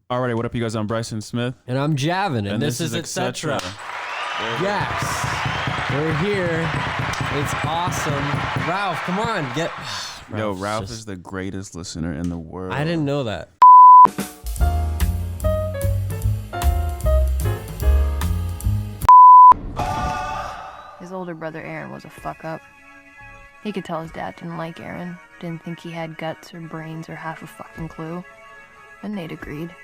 Alrighty, what up, you guys? I'm Bryson Smith. And I'm Javin, and this is Etcetera. Yes, we're here. It's awesome. Ralph, come on, get... Ralph is the greatest listener in the world. I didn't know that. His older brother Aaron was a fuck up. He could tell his dad didn't like Aaron, didn't think he had guts or brains or half a fucking clue. And Nate agreed.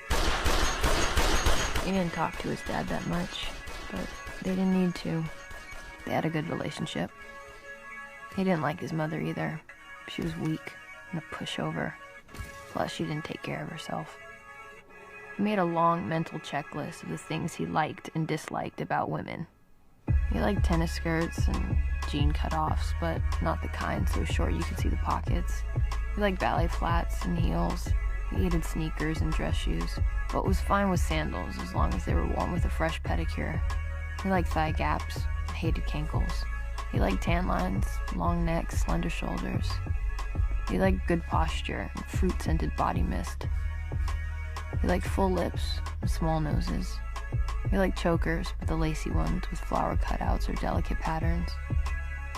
He didn't talk to his dad that much, but they didn't need to. They had a good relationship. He didn't like his mother either. She was weak and a pushover. Plus, she didn't take care of herself. He made a long mental checklist of the things he liked and disliked about women. He liked tennis skirts and jean cutoffs, but not the kind so short you could see the pockets. He liked ballet flats and heels. He hated sneakers and dress shoes, but was fine with sandals as long as they were worn with a fresh pedicure. He liked thigh gaps, hated cankles. He liked tan lines, long necks, slender shoulders. He liked good posture and fruit-scented body mist. He liked full lips and small noses. He liked chokers, but the lacy ones with flower cutouts or delicate patterns.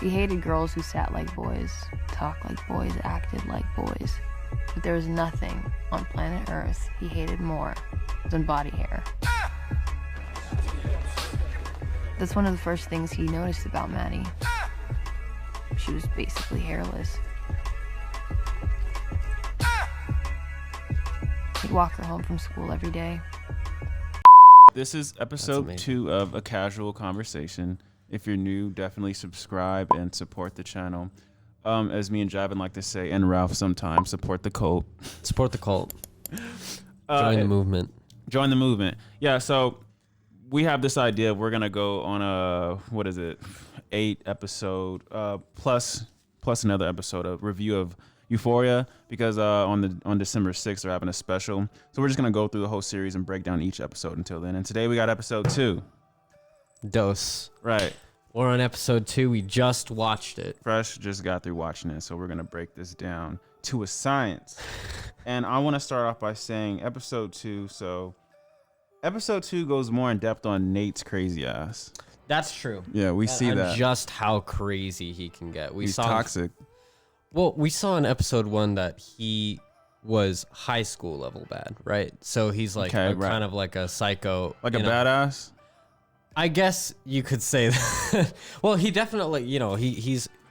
He hated girls who sat like boys, talked like boys, acted like boys. But there was nothing on planet Earth he hated more than body hair. That's one of the first things he noticed about Maddie. She was basically hairless. He'd walk her home from school every day. This is episode 2 of A Casual Conversation. If you're new, definitely subscribe and support the channel. As me and Javin like to say, and Ralph sometimes, support the cult. Support the cult. Join the movement. Join the movement. Yeah, so we have this idea. We're going to go on a, 8 episode, plus another episode, a review of Euphoria, because on December 6th, they're having a special. So we're just going to go through the whole series and break down each episode until then. And today we got episode 2. Dose. Right. We're on episode 2. We just watched it. Fresh just got through watching it, so we're going to break this down to a science. And I want to start off by saying episode 2. So episode 2 goes more in depth on Nate's crazy ass. That's true. Yeah, we see that. Just how crazy he can get. He's toxic. Well, we saw in episode 1 that he was high school level bad, right? So he's like kind of like a psycho. Like a badass? I guess you could say that. Well, he definitely,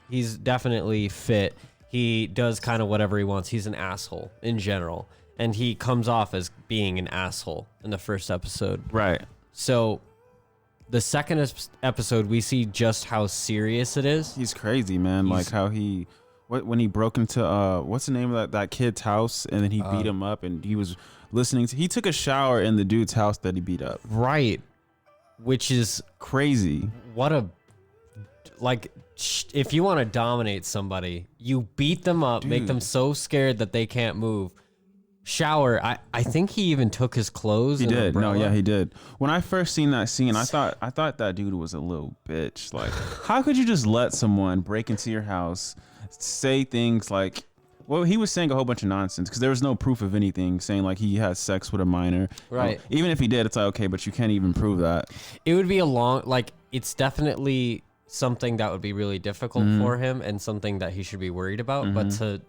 he's definitely fit. He does kind of whatever he wants. He's an asshole in general. And he comes off as being an asshole in the first episode. Right. So the second episode, we see just how serious it is. He's crazy, man. Like how when he broke into, what's the name of that kid's house, and then he beat him up, and he was listening to, he took a shower in the dude's house that he beat up. Right. Which is crazy. If you want to dominate somebody, you beat them up, make them so scared that they can't move. Shower. I think he even took his clothes. He did. No, yeah, he did. When I first seen that scene, I thought that dude was a little bitch. Like, how could you just let someone break into your house, say things like, well, he was saying a whole bunch of nonsense because there was no proof of anything, saying like he had sex with a minor. Right. Even if he did, it's like, okay, but you can't even prove that. It would be it's definitely something that would be really difficult for him and something that he should be worried about. But to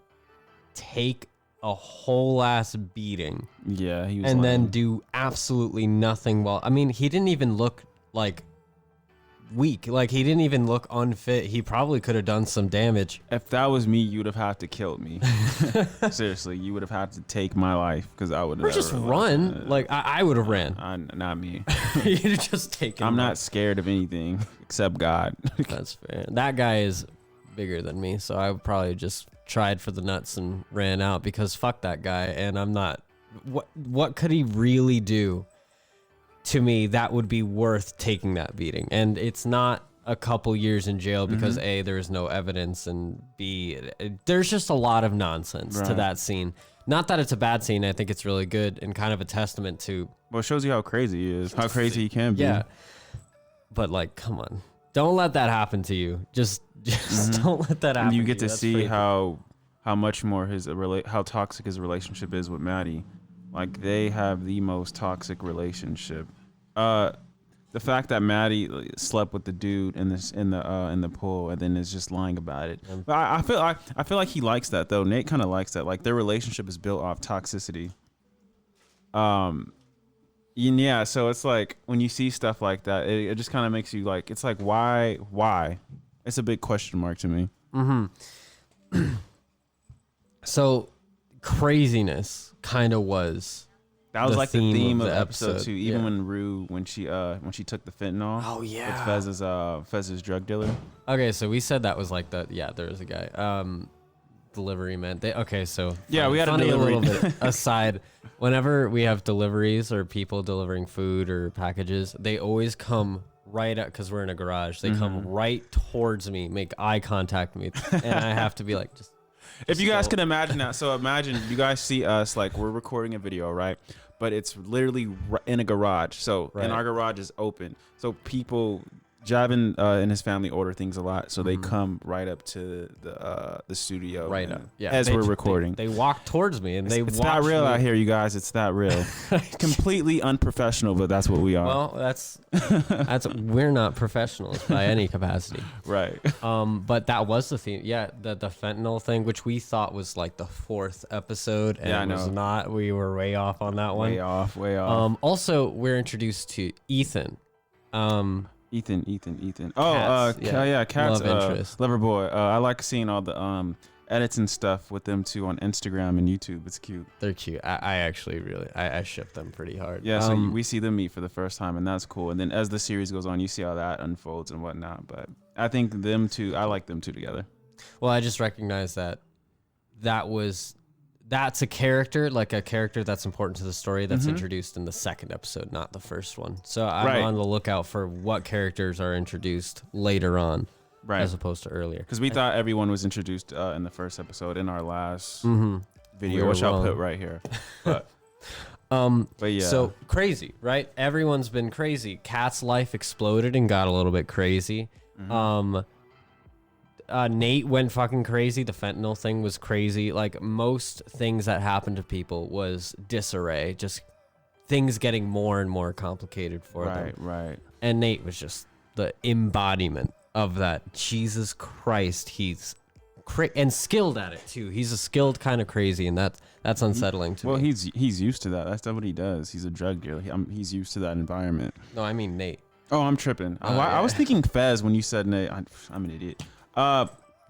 take a whole ass beating, yeah, he was, and then do absolutely nothing. He didn't even look like weak. Like, he didn't even look unfit. He probably could have done some damage. If that was me, you'd have had to kill me. Seriously, you would have had to take my life, because I would have. Or just run. I would have ran. Not me. You'd have just taken. I'm not scared of anything except God. That's fair. That guy is bigger than me, so I would probably just tried for the nuts and ran out, because fuck that guy. And I'm not. What could he really do to me that would be worth taking that beating? And it's not a couple years in jail because A, there's no evidence, and B, there's just a lot of nonsense to that scene. Not that it's a bad scene. I think it's really good and kind of a testament to... Well, it shows you how crazy he is, how crazy he can be. Yeah. But come on. Don't let that happen to you. Just don't let that happen. You get to see how much more how toxic his relationship is with Maddie. Like they have the most toxic relationship. The fact that Maddie slept with the dude in the pool and then is just lying about it. But I feel like he likes that though. Nate kind of likes that. Like their relationship is built off toxicity. Yeah. So it's like when you see stuff like that, it just kind of makes you like, it's like why? It's a big question mark to me. Mm-hmm. So craziness kind of was. That was like the theme of the episode 2. Even when Rue, when she took the fentanyl. Oh yeah. With Fez's drug dealer. Okay, so we said that was like the there was a guy. Delivery man. Okay, so yeah, we had funny a little bit aside. Whenever we have deliveries or people delivering food or packages, they always come right up because we're in a garage. They come right towards me, make eye contact with me, and I have to be like, just if you guys can imagine that. So imagine you guys see us like we're recording a video, right? But it's literally in a garage. So and our garage is open. So people, Javin and his family order things a lot. So they come right up to the studio. Right up. Yeah. As we're recording. They walk towards me and it's not real out here, you guys. It's not real. Completely unprofessional, but that's what we are. Well, that's we're not professionals by any capacity. Right. But that was the theme. Yeah, the fentanyl thing, which we thought was like the 4th episode, and it was not. We were way off on that one. Way off. Also, we're introduced to Ethan. Ethan. Oh, Cat's love interest. Lover boy. I like seeing all the edits and stuff with them too on Instagram and YouTube. It's cute. They're cute. I actually really I ship them pretty hard. Yeah, so we see them meet for the first time, and that's cool. And then as the series goes on, you see how that unfolds and whatnot. But I think them two, I like them two together. Well, I just recognize that's a character, like a character that's important to the story that's introduced in the 2nd episode, not the 1st one. So I'm on the lookout for what characters are introduced later on, as opposed to earlier. Because we thought everyone was introduced in the 1st episode in our last video, which I'll put right here. But yeah. So crazy, right? Everyone's been crazy. Cat's life exploded and got a little bit crazy. Nate went fucking crazy. The fentanyl thing was crazy. Like most things that happened to people was disarray, just things getting more and more complicated for them. Right. And Nate was just the embodiment of that. Jesus Christ, he's and skilled at it too. He's a skilled kind of crazy, and that's unsettling to me. Well, he's used to that. That's not what he does. He's a drug dealer. He's used to that environment. No, I mean Nate. Oh, I'm tripping. I was thinking Fez when you said Nate. I'm an idiot.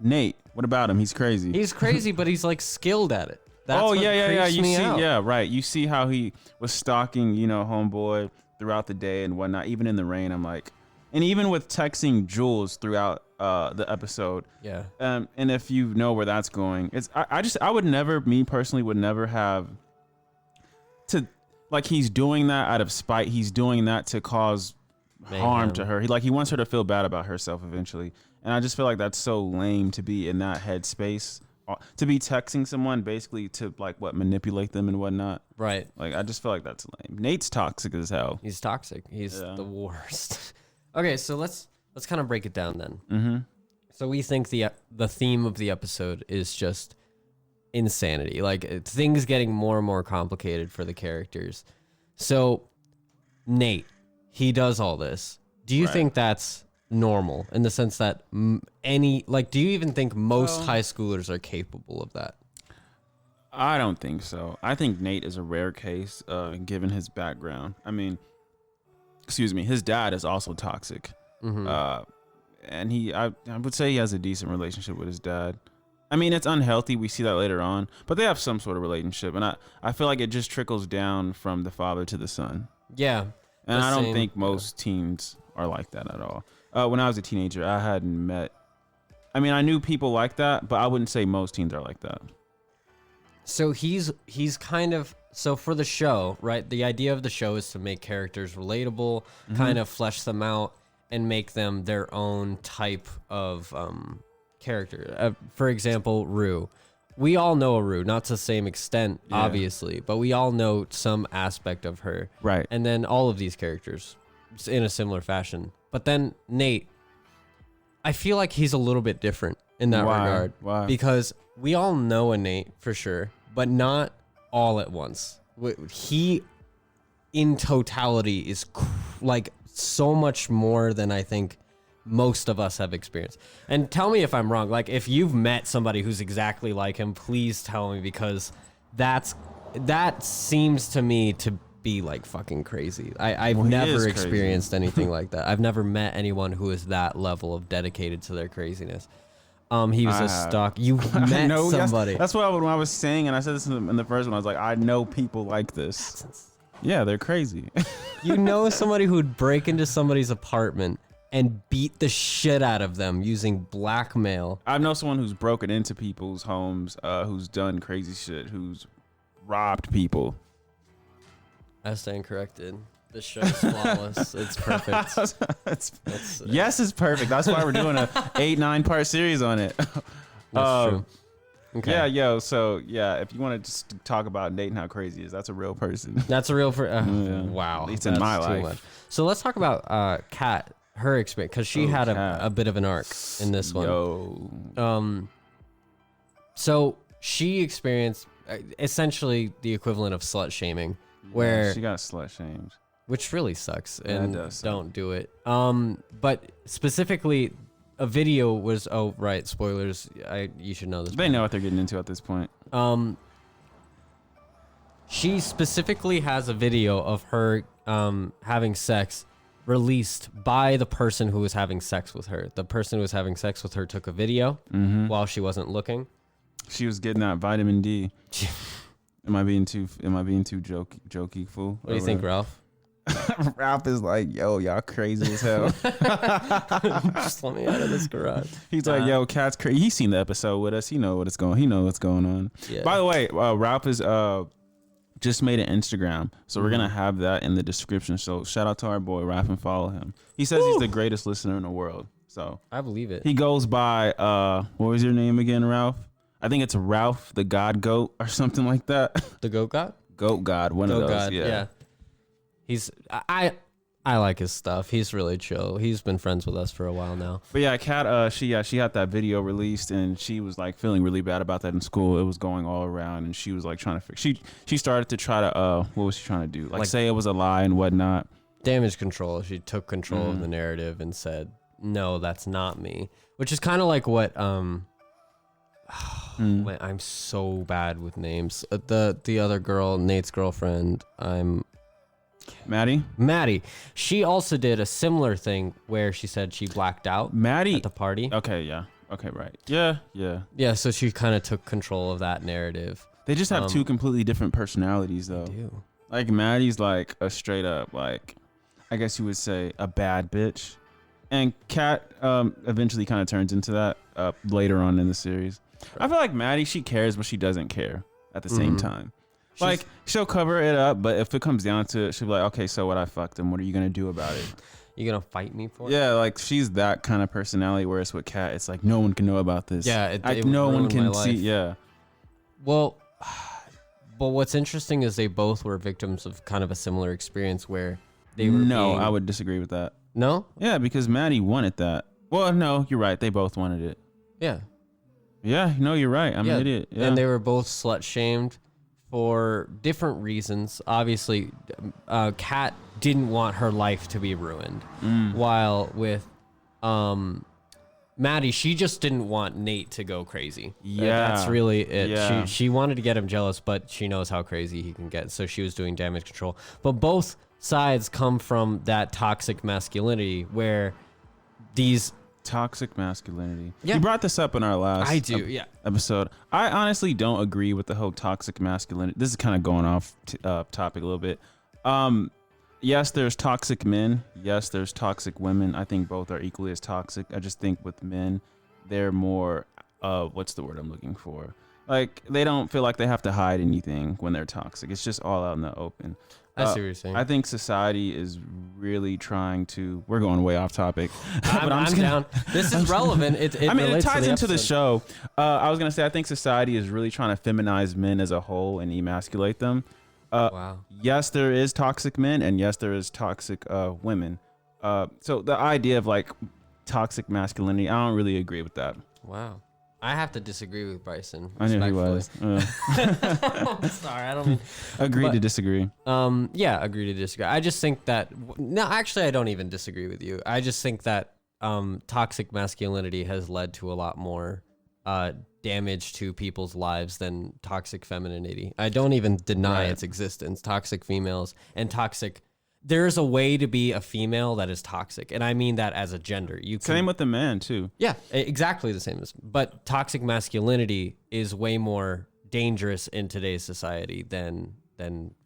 Nate, what about him? He's crazy. He's crazy, but he's like skilled at it. That's yeah. You see, out. Right. You see how he was stalking, homeboy throughout the day and whatnot, even in the rain. I'm like, and even with texting Jules throughout the episode. Yeah. And if you know where that's going, I would never, me personally, would never have to, like, he's doing that out of spite. He's doing that to cause harm to her. He wants her to feel bad about herself eventually. And I just feel like that's so lame to be in that headspace, to be texting someone basically to manipulate them and whatnot. Right. Like, I just feel like that's lame. Nate's toxic as hell. He's toxic. He's the worst. Okay, so let's kind of break it down then. Mm-hmm. So we think the theme of the episode is just insanity, like things getting more and more complicated for the characters. So Nate, he does all this. Do you think that's normal in the sense that do you even think most high schoolers are capable of that? I don't think so. I think Nate is a rare case, given his background. I mean, his dad is also toxic. And I would say he has a decent relationship with his dad. I mean, it's unhealthy. We see that later on, but they have some sort of relationship. And I feel like it just trickles down from the father to the son. Yeah. And I don't think most teens are like that at all. When I was a teenager, I knew people like that, but I wouldn't say most teens are like that. So he's kind of, so for the show, right? The idea of the show is to make characters relatable, kind of flesh them out, and make them their own type of character. For example, Rue. We all know Rue, not to the same extent, obviously, but we all know some aspect of her. Right. And then all of these characters in a similar fashion. But then Nate, I feel like he's a little bit different in that regard. Why? Because we all know a Nate for sure, but not all at once. he in totality is like so much more than I think most of us have experienced. And tell me if I'm wrong. Like, if you've met somebody who's exactly like him, please tell me, because that seems to me to be like fucking crazy. I've never experienced anything like that. I've never met anyone who is that level of dedicated to their craziness. He was a stock. You met somebody. That's what when I was saying, and I said this in the first one. I was like, I know people like this. Yeah, they're crazy. You know somebody who'd break into somebody's apartment and beat the shit out of them using blackmail. I know someone who's broken into people's homes, who's done crazy shit, who's robbed people. I stand corrected. This show is flawless. It's perfect. Yes, it's perfect. That's why we're doing a 8-9 part series on it. That's true. Okay. Yeah, yo. So yeah, if you want to just talk about Nate and how crazy he is, that's a real person. That's a real person. Wow. At least in my life. Much. So let's talk about Kat, her experience, because she had a bit of an arc in this one. Yo. So she experienced essentially the equivalent of slut shaming, where she got slut shamed, which really sucks, and don't do it. But specifically, a video was spoilers. You should know this. They know what they're getting into at this point. She specifically has a video of her having sex released by the person who was having sex with her. The person who was having sex with her took a video while she wasn't looking. She was getting that vitamin D. Am I being too jokey, fool? What do you think, Ralph? Ralph is like, yo, y'all crazy as hell. Just let me out of this garage. He's like, yo, Cat's crazy. He's seen the episode with us. He knows what's going on. Yeah. By the way, Ralph is just made an Instagram, so we're gonna have that in the description. So shout out to our boy Ralph and follow him. He says he's the greatest listener in the world. So I believe it. He goes by what was your name again, Ralph? I think it's Ralph the God Goat or something like that. The Goat God? Goat God, one of those. God, yeah. He's I like his stuff. He's really chill. He's been friends with us for a while now. But yeah, Kat, she had that video released, and she was like feeling really bad about that in school. It was going all around, and she was like trying to fix. She started to try to what was she trying to do? Like say it was a lie and whatnot. Damage control. She took control of the narrative and said, "No, that's not me." Which is kind of like what I'm so bad with names. The other girl, Nate's girlfriend, Maddie. She also did a similar thing where she said she blacked out at the party. Okay, yeah. Okay, right. Yeah. Yeah, so she kind of took control of that narrative. They just have two completely different personalities, though. They do. Like, Maddie's like a straight up, like, I guess you would say a bad bitch. And Kat eventually kind of turns into that later on in the series. I feel like Maddie, she cares, but she doesn't care at the same time. Like, she'll cover it up, but if it comes down to it, she'll be like, okay, so what, I fucked him. What are you going to do about it? You going to fight me for it? Yeah, like, she's that kind of personality, whereas with Kat, it's like, no one can know about this. Yeah, no one can see, yeah. Well, but what's interesting is they both were victims of kind of a similar experience where they were I would disagree with that. No? Yeah, because Maddie wanted that. Well, no, you're right. They both wanted it. Yeah. Yeah, no, you're right. I'm an idiot. Yeah. And they were both slut-shamed for different reasons. Obviously, Kat didn't want her life to be ruined. While with Maddie, she just didn't want Nate to go crazy. Yeah. That's really it. Yeah. She wanted to get him jealous, but she knows how crazy he can get. So she was doing damage control. But both sides come from that toxic masculinity where these... Toxic masculinity. Yeah. You brought this up in our last episode. I honestly don't agree with the whole toxic masculinity. This is kind of going off topic a little bit. Yes, there's toxic men. Yes, there's toxic women. I think both are equally as toxic. I just think with men, they're more, what's the word I'm looking for? Like, they don't feel like they have to hide anything when they're toxic. It's just all out in the open. I see what you're saying. I think society is really trying to. We're going way off topic. I'm down. This is relevant. It ties into the show. I was gonna say I think society is really trying to feminize men as a whole and emasculate them. Wow. Yes, there is toxic men, and yes, there is toxic women. So the idea of like toxic masculinity, I don't really agree with that. Wow. I have to disagree with Bryson. I knew he was. Sorry, I don't mean. Agree to disagree. Yeah, agree to disagree. I just think that no, actually, I don't even disagree with you. I just think that toxic masculinity has led to a lot more damage to people's lives than toxic femininity. I don't even deny its existence. Toxic females and toxic. There's a way to be a female that is toxic, and I mean that as a gender. Same with the man too. Yeah, exactly the same. But toxic masculinity is way more dangerous in today's society than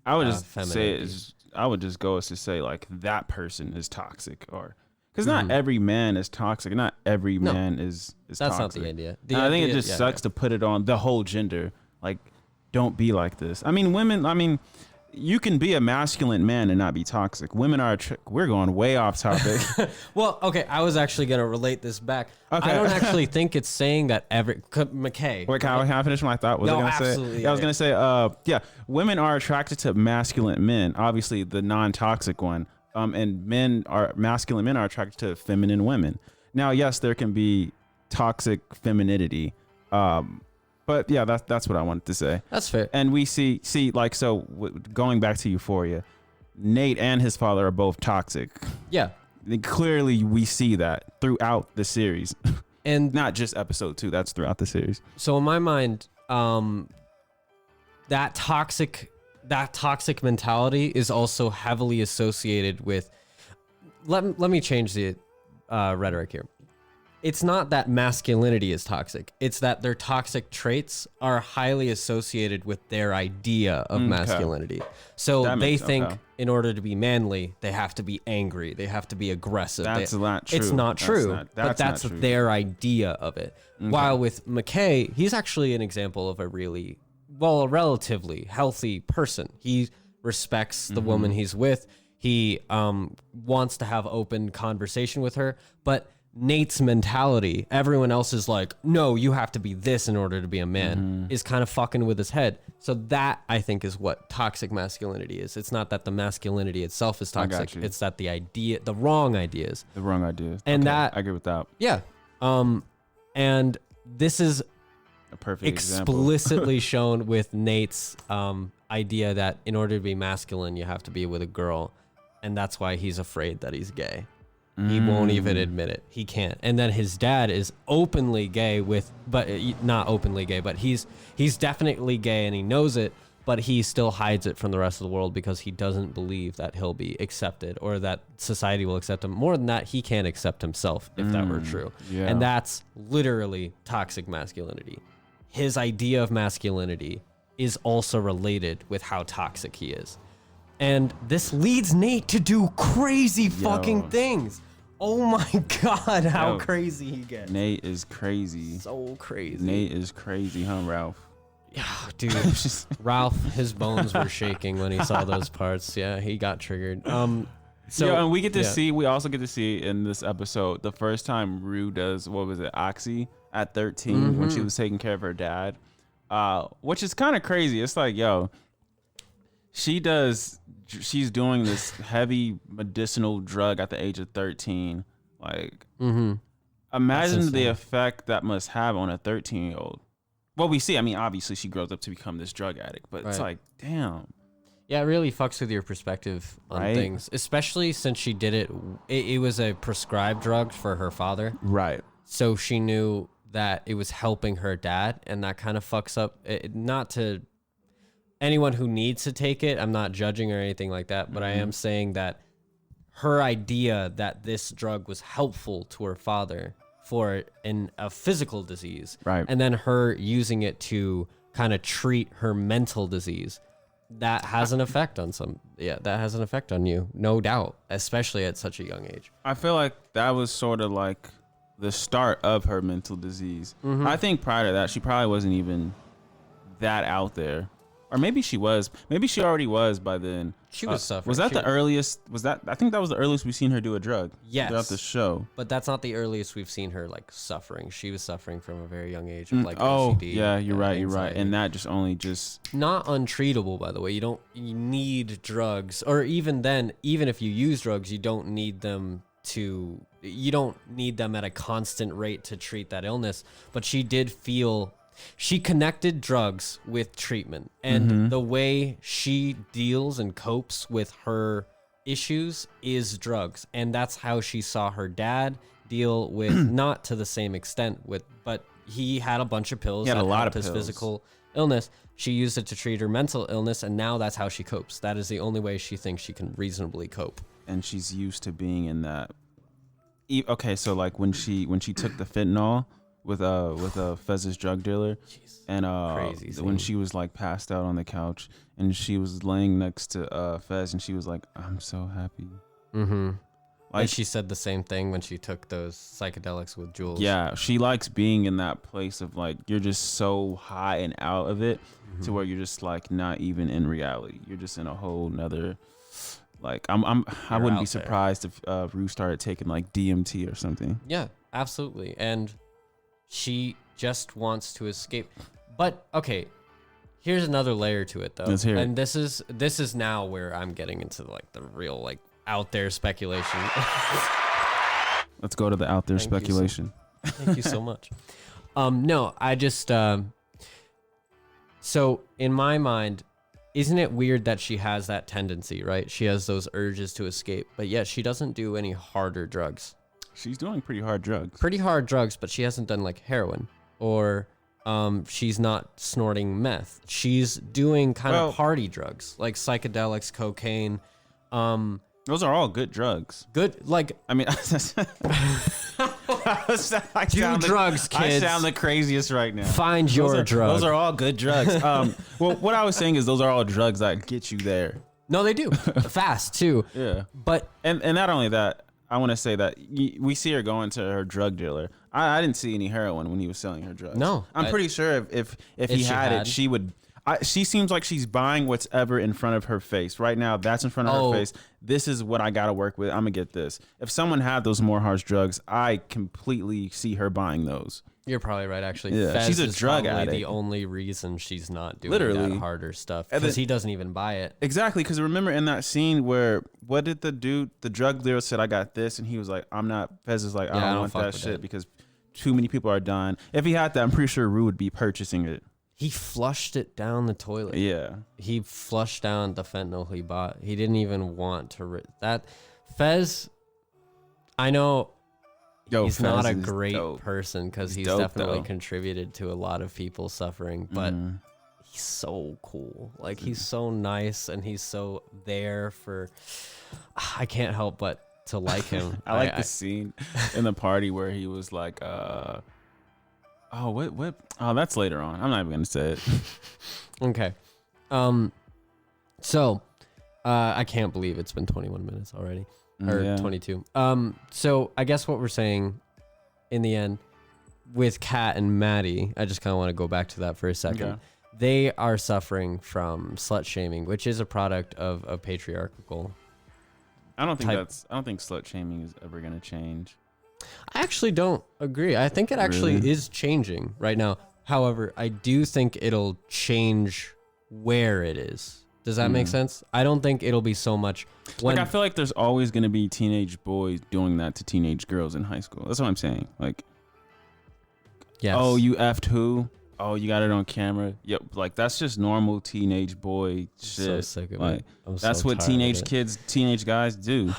I would just femininity. I would just go as to say like that person is toxic, or because not every man is toxic, not every man is That's toxic. not the idea. I think it just sucks to put it on the whole gender. Like, don't be like this. I mean, women. I mean, you can be a masculine man and not be toxic. Women are. We're going way off topic. Well, okay. I was actually gonna relate this back. Okay. I don't actually think it's saying that McKay. Wait, can I finish my thought? No, I absolutely. say? Yeah, I was gonna say. Yeah, women are attracted to masculine men. Obviously, the non-toxic one. And masculine men are attracted to feminine women. Now, yes, there can be toxic femininity. But yeah, that's what I wanted to say. That's fair. And we see like, so going back to Euphoria, Nate and his father are both toxic. Yeah. And clearly we see that throughout the series. And not just episode 2, that's throughout the series. so in my mind, that toxic mentality is also heavily associated with, let me change the rhetoric here. It's not that masculinity is toxic. It's that their toxic traits are highly associated with their idea of masculinity. So they think in order to be manly, they have to be angry. They have to be aggressive. That's not true. It's not true, but that's not true. their idea of it. While with McKay, he's actually an example of a relatively healthy person. He respects the woman he's with. He wants to have open conversation with her, but Nate's mentality, everyone else is like, no, you have to be this in order to be a man, is kind of fucking with his head. So that, I think, is what toxic masculinity is. It's not that the masculinity itself is toxic. It's that the wrong ideas. The wrong ideas. And okay, that, I agree with that. Yeah. And this is A perfect example. explicitly shown with Nate's idea that in order to be masculine, you have to be with a girl. And that's why he's afraid that he's gay. He won't even admit it. He can't. And then his dad is openly gay but not openly gay, but he's definitely gay and he knows it, but he still hides it from the rest of the world because he doesn't believe that he'll be accepted or that society will accept him. More than that, he can't accept himself if that were true. Yeah. And that's literally toxic masculinity. His idea of masculinity is also related with how toxic he is. And this leads Nate to do crazy fucking things. Oh my God, how crazy he gets. Nate is crazy. So crazy. Nate is crazy, huh, Ralph? Yeah, dude. Ralph, his bones were shaking when he saw those parts. Yeah, he got triggered. So and we also get to see in this episode the first time Rue does, what was it, Oxy at 13 when she was taking care of her dad, which is kind of crazy. It's like, she's doing this heavy medicinal drug at the age of 13. Like, imagine the effect that must have on a 13-year-old. Well, we see, I mean, obviously she grows up to become this drug addict, but it's like, damn. Yeah, it really fucks with your perspective on things, especially since she did it. It was a prescribed drug for her father. Right. So she knew that it was helping her dad, and that kind of fucks up. Not to anyone who needs to take it, I'm not judging or anything like that, but I am saying that her idea that this drug was helpful to her father for a physical disease, right, and then her using it to kind of treat her mental disease, that has an effect on that has an effect on you, no doubt, especially at such a young age. I feel like that was sort of like the start of her mental disease. I think prior to that, she probably wasn't even that out there. Or maybe she was. Maybe she already was by then. She was suffering. Was that the earliest? I think that was the earliest we've seen her do a drug. Yes. Throughout the show. But that's not the earliest we've seen her like suffering. She was suffering from a very young age of like OCD. Yeah, you're right. Anxiety. And that just not untreatable, by the way. You need drugs, or even then, even if you use drugs, you don't need them you don't need them at a constant rate to treat that illness. But she connected drugs with treatment, and the way she deals and copes with her issues is drugs. And that's how she saw her dad deal with, not to the same extent but he had a bunch of pills. He had that a lot helped of his pills. physical illness. She used it to treat her mental illness, and now that's how she copes. That is the only way she thinks she can reasonably cope. And she's used to being in that. Okay, so like when she took the fentanyl with Fez's drug dealer, and Crazy when scene. she was like passed out on the couch, and she was laying next to Fez, and she was like, "I'm so happy." Mm-hmm. Like And she said the same thing when she took those psychedelics with Jules. yeah, she likes being in that place of like you're just so high and out of it to where you're just like not even in reality. You're just in a whole nother. Like I wouldn't be out there. surprised if Rue started taking like DMT or something. Yeah, absolutely. And she just wants to escape. But okay, here's another layer to it though. Let's hear it. And this is now where I'm getting into like the real like out there speculation. Let's go to the out there Thank you so- speculation. Thank you so much. No, I just so in my mind, isn't it weird that she has that tendency, right? She has those urges to escape, but yet she doesn't do any harder drugs. She's doing pretty hard drugs. Pretty hard drugs, but she hasn't done like heroin or she's not snorting meth. She's doing kind of party drugs like psychedelics, cocaine. Those are all good drugs. Good, like I mean, do drugs, I kids. sound the craziest right now. Find your drug. Those are all good drugs. Well, what I was saying is those are all drugs that get you there. No, they do. Fast too. Yeah. But And not only that, I want to say that we see her going to her drug dealer. I didn't see any heroin when he was selling her drugs. No, I'm pretty sure if he she had had. it, she would. She seems like she's buying whatever in front of her face. Right now, that's in front of her face. This is what I got to work with. I'm going to get this. If someone had those more harsh drugs, I completely see her buying those. you're probably right, actually. Yeah, Fez she's a is drug probably addict. the only reason she's not doing Literally. that harder stuff And because then- he doesn't even buy it. Exactly, because remember in that scene where, what did the drug dealer said, I got this, and he was like, I'm not, Fez is like, I don't want fuck that with shit that. because too many people are dying. If he had that, I'm pretty sure Rue would be purchasing it. He flushed it down the toilet. Yeah. He flushed down the fentanyl he bought. He didn't even want to. That Fez, I know he's Fez not a is great dope. person because he's dope, definitely though. contributed to a lot of people suffering, but he's so cool. Like he's so nice and he's so there for. I can't help but to like him. I like the scene in the party where he was like, what? Oh, that's later on. I'm not even gonna say it. Okay. So, I can't believe it's been 21 minutes already, or Yeah. 22. So I guess what we're saying, in the end, with Kat and Maddie, I just kind of want to go back to that for a second. Okay. They are suffering from slut shaming, which is a product of a patriarchal. I don't think Type- slut shaming is ever gonna change. I actually don't agree. I think it actually Really? is changing right now. However, I do think it'll change where it is. Does that make sense? I don't think it'll be so much when Like I feel like there's always gonna be teenage boys doing that to teenage girls in high school. That's what I'm saying. Like, yes. oh, you effed who? Oh, you got it on camera. Yep, like that's just normal teenage boy shit. so sick of like, it. I'm that's so what tired of teenage it. kids, teenage guys do.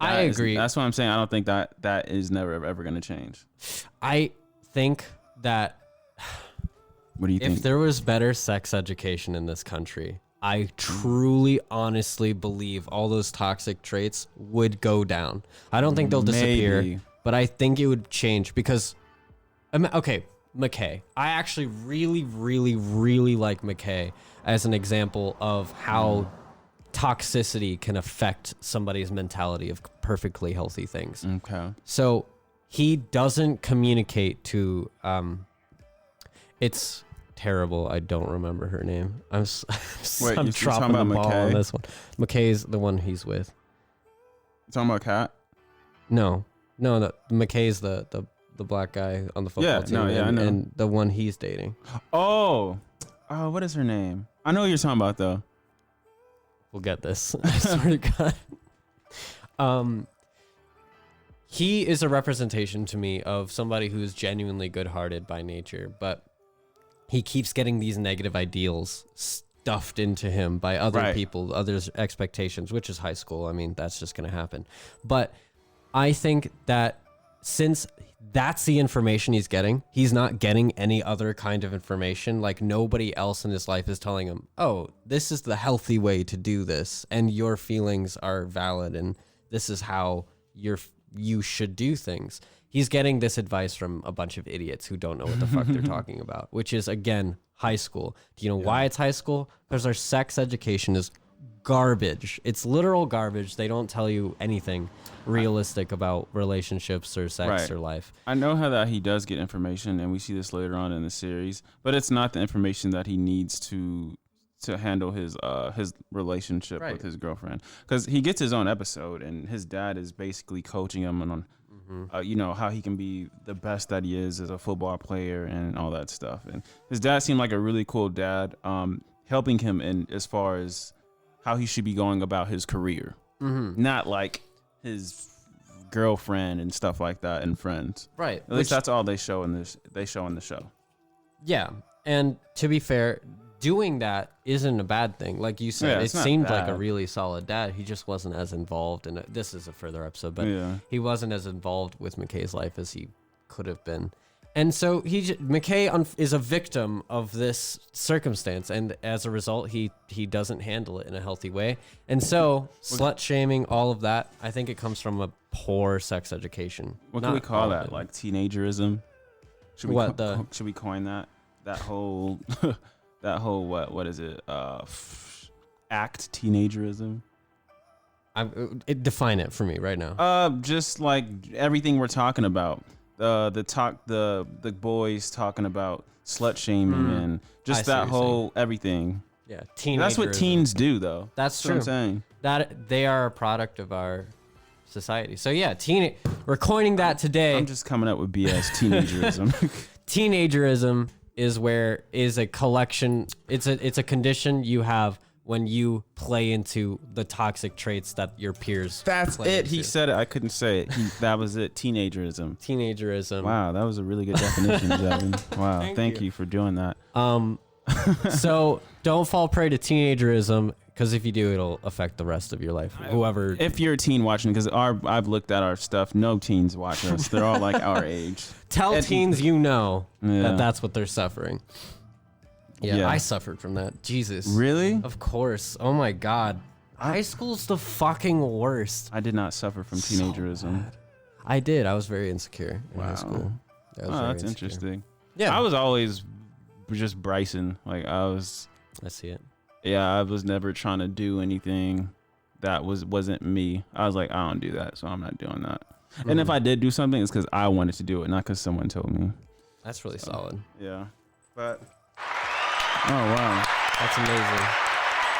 I That is- agree. That's what I'm saying. I don't think that is never ever gonna change. I think that What do you if think? there was better sex education in this country, I truly, honestly believe all those toxic traits would go down. I don't think they'll disappear, Maybe. but I think it would change because, okay, McKay. I actually really, really, really like McKay as an example of how toxicity can affect somebody's mentality of perfectly healthy things. Okay. So he doesn't communicate to, it's terrible. I don't remember her name. I'm Wait, I'm you're dropping talking the about ball on McKay? this one. McKay's the one he's with. You talking about Kat? No, McKay's the black guy on the football Yeah, team. no, yeah, I and, know. and the one he's dating. Oh, what is her name? I know who you're talking about though. We'll get this. I swear to God. he is a representation to me of somebody who is genuinely good-hearted by nature, but he keeps getting these negative ideals stuffed into him by other people, others' expectations, which is high school. I mean, that's just going to happen. But I think that since that's the information he's getting, he's not getting any other kind of information. Like, nobody else in his life is telling him, oh, this is the healthy way to do this, and your feelings are valid, and this is how you should do things. He's getting this advice from a bunch of idiots who don't know what the fuck they're talking about, which is, again, high school. Do you know why it's high school? Because our sex education is garbage. It's literal garbage. They don't tell you anything realistic about relationships or sex or life. I know how that he does get information, and we see this later on in the series, but it's not the information that he needs to handle his relationship with his girlfriend, because he gets his own episode, and his dad is basically coaching him on you know, how he can be the best that he is as a football player and all that stuff. And his dad seemed like a really cool dad, helping him in as far as how he should be going about his career, not like his girlfriend and stuff like that and friends. Right. At least that's all they show in this. They show in the show. Yeah, and to be fair, doing that isn't a bad thing. Like you said, it seemed like a really solid dad. He just wasn't as involved, and this is a further episode, but he wasn't as involved with McKay's life as he could have been. And so McKay is a victim of this circumstance, and as a result, he doesn't handle it in a healthy way. And so, slut shaming, all of that, I think it comes from a poor sex education. What can we call that? Like teenagerism? Should we coin that? That whole what is it? Act teenagerism. Define it for me right now. Just like everything we're talking about. The boys talking about slut shaming and just that whole everything. Yeah, that's what teens do, though. That's true. What I'm saying. That they are a product of our society. So yeah, we're coining that today. I'm just coming up with BS teenagerism. Teenagerism is a collection. It's a condition you have when you play into the toxic traits that your peers. That's play it. into. He said it. I couldn't say it. That was it. Teenagerism. Teenagerism. Wow, that was a really good definition, Devin. Wow, thank you for doing that. So don't fall prey to teenagerism, because if you do, it'll affect the rest of your life. Whoever. If you're a teen watching, because I've looked at our stuff. No teens watch us. They're all like our age. Tell teens that that's what they're suffering. Yeah, I suffered from that. Jesus. Really? Of course. Oh my God. High school's the fucking worst. I did not suffer from teenagerism. I did. I was very insecure in high school. That's interesting. Yeah. I was always just Bryson. Like I see it. Yeah, I was never trying to do anything that wasn't me. I was like, I don't do that, so I'm not doing that. And if I did do something, it's because I wanted to do it, not because someone told me. That's really solid. Yeah. But oh wow, that's amazing.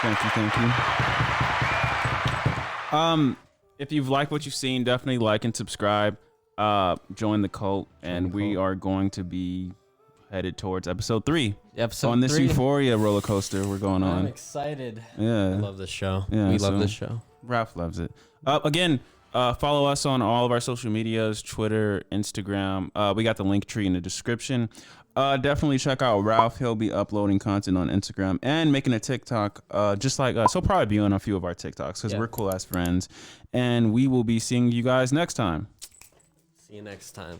Thank you. If you've liked what you've seen, definitely like and subscribe. Join the cult, we are going to be headed towards episode 3. On this Euphoria roller coaster we're going on. I'm excited. Yeah, I love this show. Yeah, we love this show. Ralph loves it. Again, follow us on all of our social medias: Twitter, Instagram. We got the link tree in the description. Definitely check out Ralph. He'll be uploading content on Instagram and making a TikTok just like us. He'll probably be on a few of our TikToks because we're cool ass friends. And we will be seeing you guys next time. See you next time.